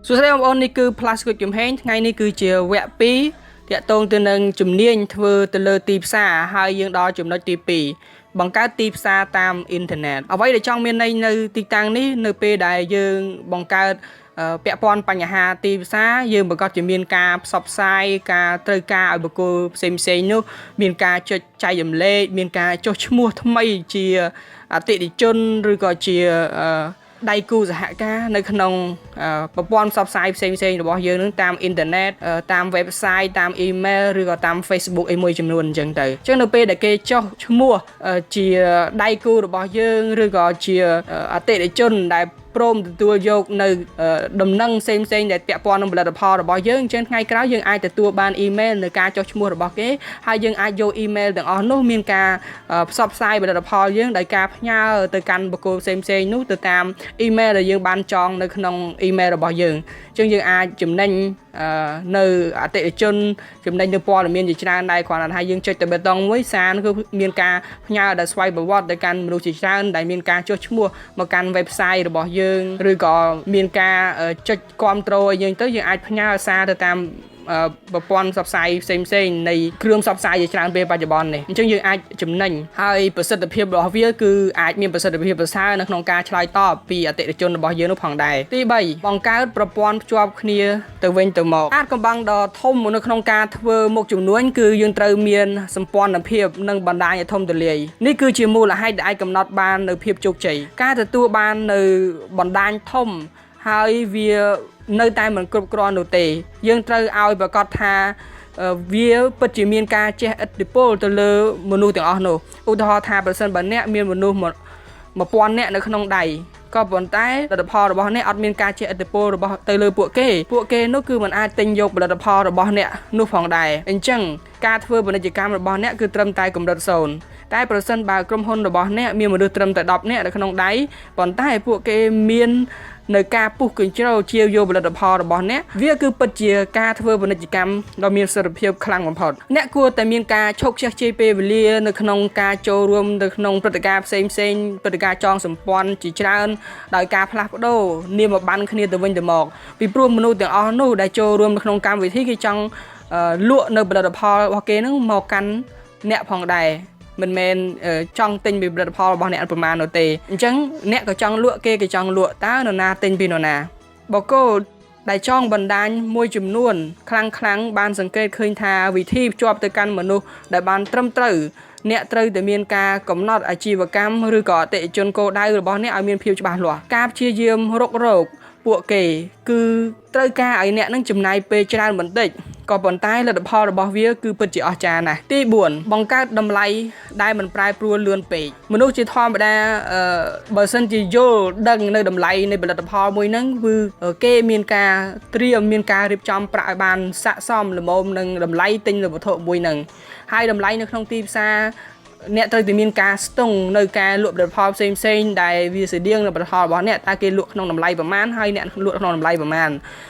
សួស្តីបងប្អូននេះគឺ Plus គូចំហេងថ្ងៃនេះគឺជាវគ្គ2តាក់ទងទៅនឹងជំនាញធ្វើទៅលើទីផ្សារហើយយើងដល់ចំណុចទី2បង្កើតទីផ្សារតាមអ៊ីនធឺណិតអ្វីដែលចង់មានន័យនៅទីតាំងនេះនៅពេលដែលយើងបង្កើតពាក់ព័ន្ធបញ្ហាទីផ្សារយើងប្រកាសជាមានការផ្សព្វផ្សាយការត្រូវការឲ្យបុគ្គលផ្សេងៗនោះមានការចុចចែករំលែកមានការចុះឈ្មោះថ្មីជាអតិថិជនឬក៏ជាដៃគូសហការនៅក្នុងប្រព័ន្ធផ្សព្វផ្សាយផ្សេងៗរបស់យើងនឹងតាមអ៊ីនធឺណិតតាម website តាម email ឬក៏តាម Facebook អីមួយចំនួនអញ្ចឹងទៅអញ្ចឹងនៅពេលដែលគេចុះឈ្មោះជាដៃគូរបស់យើងឬក៏ជាអតិថិជនដែលព្រមទទួលយកនៅដំណឹងផ្សេងៗដែលពាក់ព័ន្ធនឹងផលិតផលរបស់យើងអញ្ចឹងថ្ងៃក្រោយយើងអាចទទួលបានអ៊ីមែលនៅការចុះឈ្មោះរបស់គេហើយយើងអាចយកអ៊ីមែលទាំងអស់នោះមានការផ្សព្វផ្សាយផលិតផលយើងដោយការផ្ញើទៅកាន់បុគ្គលផ្សេងៗនោះទៅតាមអ៊ីមែលដែលយើងបានចងនៅក្នុងអ៊ីមែលរបស់យើងអញ្ចឹងយើងអាចចំណេញនៅអតិថិជនចំណេញនៅព័ត៌មានជាច្រើនដែរគ្រាន់តែថាយើងចុចទៅបេតុងមួយសារគឺមានការផ្ញើដល់ស្វ័យប្រវត្តិទៅកាន់មនុស្សជាច្រើនដែលមានការចុះឈ្មោះមកកាន់ website របស់យើងឬក៏មានការចុចគ្រប់គ្រងឲ្យយើងទៅយើងអាចផ្ញើសារទៅតាមប្រព័ន្ធផ្សព្វផ្សាយផ្សេងៗនៃគ្រឿងផ្សព្វផ្សាយជាច្រើនពេលបច្ចុប្បន្ននេះអញ្ចឹងយើងអាចចំណេញហើយប្រសិទ្ធភាពរបស់វាគឺអាចមានប្រសិទ្ធភាពប្រសើរនៅក្នុងការឆ្លើយតបពីអតិថិជនរបស់យើងនោះផងដែរទី3បង្កើតប្រព័ន្ធភ្ជាប់គ្នាទៅវិញទៅមកអាចកំបាំងដ៏ធំនៅក្នុងការធ្វើមុខជំនួញគឺយើងត្រូវមានសម្ព័ន្ធភាពនិងបណ្ដាញធំទូលាយនេះគឺជាមូលហេតុដែលអាចកំណត់បាននៅភាពជោគជ័យការទទួលបាននៅបណ្ដាញធំហើយវានៅតែមិនគ្រប់គ្រាន់នោះទេយើងត្រូវឲ្យប្រកាសថាវាពិតជាមានការជះឥទ្ធិពលទៅលើមនុស្សទាំងអស់នោះឧទាហរណ៍ថាប្រសិនបើអ្នកមានមនុស្ស1000នាក់នៅក្នុងដៃក៏ប៉ុន្តែផលិតផលរបស់អ្នកអត់មានការជះឥទ្ធិពលរបស់ទៅលើពួកគេនោះគឺមិនអាចទិញយកផលិតផលរបស់អ្នកនោះផងដែរអញ្ចឹងការធ្វើពាណិជ្ជកម្មរបស់អ្នកគឺត្រឹមតែកម្រិត0តែប្រសិនបើក្រុមហ៊ុនរបស់អ្នកមានមនុស្សត្រឹមតែ10នាក់នៅក្នុងដៃប៉ុន្តែពួកគេមាននៅការពុះកញ្ជ្រោលជាវយកផលិតផលរបស់អ្នកវាគឺពិតជាការធ្វើពាណិជ្ជកម្មដ៏មានប្រសិទ្ធភាពខ្លាំងបំផុតអ្នកគួរតែមានការឈប់ខ្ជះខ្ជាយពេលវេលានៅក្នុងការចូលរួមនៅក្នុងព្រឹត្តិការណ៍ផ្សេងព្រឹត្តិការណ៍ចងសម្ព័ន្ធជាច្រើនដោយការផ្លាស់ប្ដូរនាមប័ណ្ណគ្នាទៅវិញទៅមកពីព្រោះមនុស្សទាំងអស់នោះដែលចូលរួមនៅក្នុងកម្មវិធីគេចង់លក់នៅផលិតផលរបស់គេនឹងមកកាន់អ្នកផងដែរមិនមែនចង់ទិញពីផលិតផលរបស់អ្នកប្រមាណនោះទេអញ្ចឹងអ្នកក៏ចង់លក់គេក៏ចង់លក់តើនរណាទិញពីនរណាបកគោដែលចង់បណ្ដាញមួយចំនួនខ្លាំងបានសង្កេតឃើញថាវិធីភ្ជាប់ទៅកាន់មនុស្សដែលបានត្រឹមត្រូវអ្នកត្រូវតែមានការកំណត់អាជីវកម្មឬក៏អតិថិជនគោលដៅរបស់អ្នកឲ្យមានភាពច្បាស់លាស់ការព្យាយាមរកពួកគេគឺត្រូវការឲ្យអ្នកនឹងចំណាយពេលច្រើនបន្តិចក៏ប៉ុន្តែលទ្ធផលរបស់វាគឺពិតជាអស្ចារ្យណាស់ទី4បង្កើតតម្លៃដែលមិនប្រែប្រួលលឿនពេកមនុស្សជាធម្មតាបើសិនជាយល់ដឹងនៅតម្លៃនៃផលិតផលមួយហ្នឹងគឺគេមានការត្រៀមមានការរៀបចំប្រាក់ឲ្យបានស័ក្តិសមល្មមនឹងតម្លៃទិញនៅវត្ថុមួយហ្នឹងហើយតម្លៃនៅក្នុងទីផ្សារអ្នកត្រូវតែមានការស្ទង់នៅការលក់ផលិតផលផ្សេងដែលវាស្តៀងនឹងផលិតផលរបស់អ្នកតើគេលក់ក្នុងតម្លៃប្រមាណហើយអ្នកលក់ក្នុងតម្លៃប្រមាណ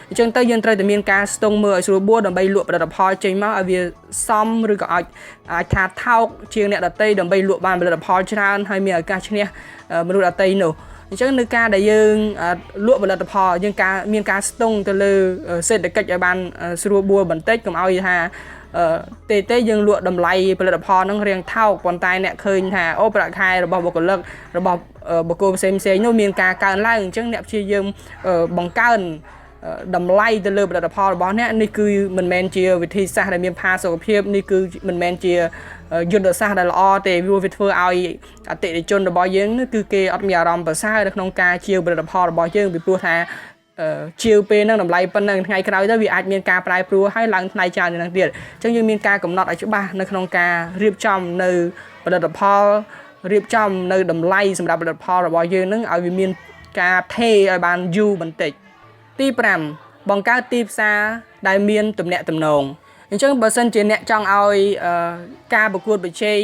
អញ្ចឹងទៅយើងត្រូវតែមានការស្ទង់មើលឲ្យស្រួលបួរដើម្បីលក់ផលិតផលចេញមកឲ្យវាសមឬក៏អាចថាថោកជាងអ្នកដទៃដើម្បីលក់បានផលិតផលច្រើនហើយមានឱកាសឈ្នះមនុស្សដទៃនោះអញ្ចឹងនៅការដែលយើងលក់ផលិតផលយើងមានការស្ទង់ទៅលើសេដ្ឋកិច្ចឲ្យបានស្រួលបួរបន្តិចកុំឲ្យថាទេយើងលក់តម្លៃផលិតផលហ្នឹងរៀងថោកប៉ុន្តែអ្នកឃើញថាអូប្រាក់ខែរបស់បុគ្គលិករបស់បុគ្គលផ្សេងនោះមានការកើនឡើងអញ្ចឹងអ្នកព្យាយាមបង្កើនតម្លៃទៅលើផលិតផលរបស់អ្នកនេះគឺមិនមែនជាវិធីសាស្ត្រដែលមានផាសុកភាពនេះគឺមិនមែនជាយុទ្ធសាស្ត្រដែលល្អទេវាធ្វើឲ្យអតិថិជនរបស់យើងគឺគេអត់មានអារម្មណ៍ប្រសើរនៅក្នុងការជាវផលិតផលរបស់យើងពីព្រោះថាជាវពេលហ្នឹងតម្លៃប៉ុណ្ណឹងថ្ងៃក្រោយទៅវាអាចមានការប្រែប្រួលហើយឡើងថ្លៃច្រើនយ៉ាងហ្នឹងទៀតអញ្ចឹងយើងមានការកំណត់ឲ្យច្បាស់នៅក្នុងការរៀបចំនៅផលិតផលរៀបចំនៅតម្លៃសម្រាប់ផលិតផលរបស់យើងហ្នឹងឲ្យវាមានការថេរឲ្យបានយូរបន្តិចទី5បង្កើតទីផ្សារដែលមានទំនាក់ទំនង អញ្ចឹងបើសិនជាអ្នកចង់ឲ្យការប្រកួតប្រជែង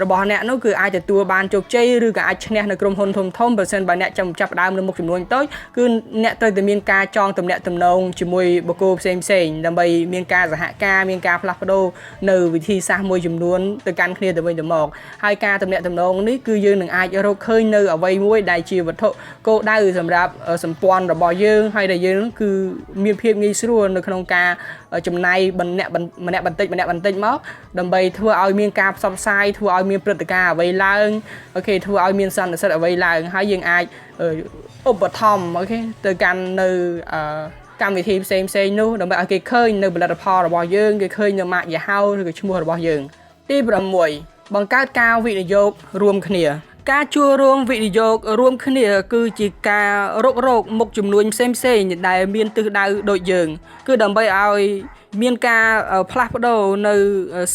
របស់អ្នកនោះគឺអាចទទួលបានជោគជ័យឬក៏អាចឈ្នះនៅក្រុមហ៊ុនធំបើសិនបើអ្នកចាប់ផ្ដើមនៅមុខចំនួនតូចគឺអ្នកត្រូវតែមានការចងទំនាក់ទំនងជាមួយបុគ្គលផ្សេងដើម្បីមានការសហការមានការផ្លាស់ប្ដូរនៅវិធីសាស្ត្រមួយចំនួនទៅកាន់គ្នាទៅវិញទៅមកហើយការទំនាក់ទំនងនេះគឺយើងនឹងអាចរកឃើញនៅអ្វីមួយដែលជាវត្ថុគោលដៅសម្រាប់សម្ព័ន្ធរបស់យើងហើយដែលយើងគឺមានភាពងាយស្រួលនៅក្នុងការចំណាយម្នាក់បន្តិចមកដើម្បីធ្វើឲ្យមានការផ្សព្វផ្សាយធ្វើឲ្យមានព្រឹត្តិការណ៍អ្វីឡើងអូខេធ្វើឲ្យមានសន្និសីទអ្វីឡើងហើយយើងអាចឧបត្ថម្ភអូខេទៅកាន់នៅកម្មវិធីផ្សេងនោះដើម្បីឲ្យគេឃើញនៅផលិតផលរបស់យើងគេឃើញនៅម៉ាកយីហោឬក៏ឈ្មោះរបស់យើងទី6បង្កើតការវិនិយោគរួមគ្នាការចូលរួមវិនិយោគរួមគ្នាគឺជាការរកមុខចំនួនផ្សេងដែលមានទិសដៅដូចយើងគឺដើម្បីឲ្យមានការផ្លាស់ប្ដូរនៅ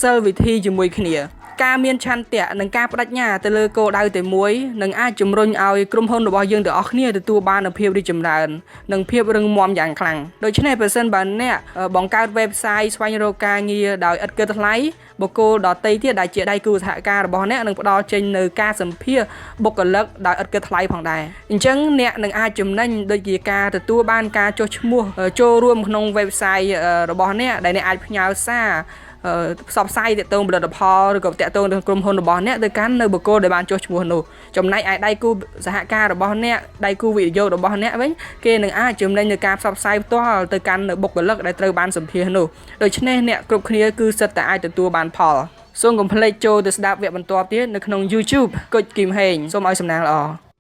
សិលវិធីជាមួយគ្នាការមានឆន្ទៈនិងការបដិញ្ញាទៅលើគោលដៅតែមួយនឹងអាចជំរុញឲ្យក្រុមហ៊ុនរបស់យើងទាំងអស់គ្នាទទួលបាននូវភាពរីកចម្រើននិងភាពរឹងមាំយ៉ាងខ្លាំងដូច្នេះប្រសិនបើអ្នកបង្កើត website ស្វែងរកការងារដោយឥតគិតថ្លៃបុគ្គលដទៃទៀតដែលជាដៃគូសហការរបស់អ្នកនឹងផ្ដល់ចេញនៅការសម្ភាសបុគ្គលិកដោយឥតគិតថ្លៃផងដែរអញ្ចឹងអ្នកនឹងអាចចំណេញដូចជាការទទួលបានការចុះឈ្មោះចូលរួមក្នុង website របស់អ្នកដែលអ្នកអាចផ្ញើសារផ្សព្វផ្សាយទាក់ទងផលិតផលឬក៏ទាក់ទងនឹងក្រុមហ៊ុនរបស់អ្នកទៅកាន់នៅបុគ្គលដែលបានចុះឈ្មោះនោះចំណែកឯដៃគូសហការរបស់អ្នកដៃគូវិនិយោគរបស់អ្នកវិញគេនឹងអាចចំណេញនៅការផ្សព្វផ្សាយផ្ទាល់ទៅកាន់នៅបុគ្គលិកដែលត្រូវបានសម្ភាសនោះដូច្នេះអ្នកគ្រប់គ្នាគឺសិតតែអាចទទួលបានផលសូមកុំភ្លេចចូលទៅស្ដាប់វគ្គបន្ទាប់ទៀតនៅក្នុង YouTube គុជគីមហេងសូមឲ្យសំណាងល្អ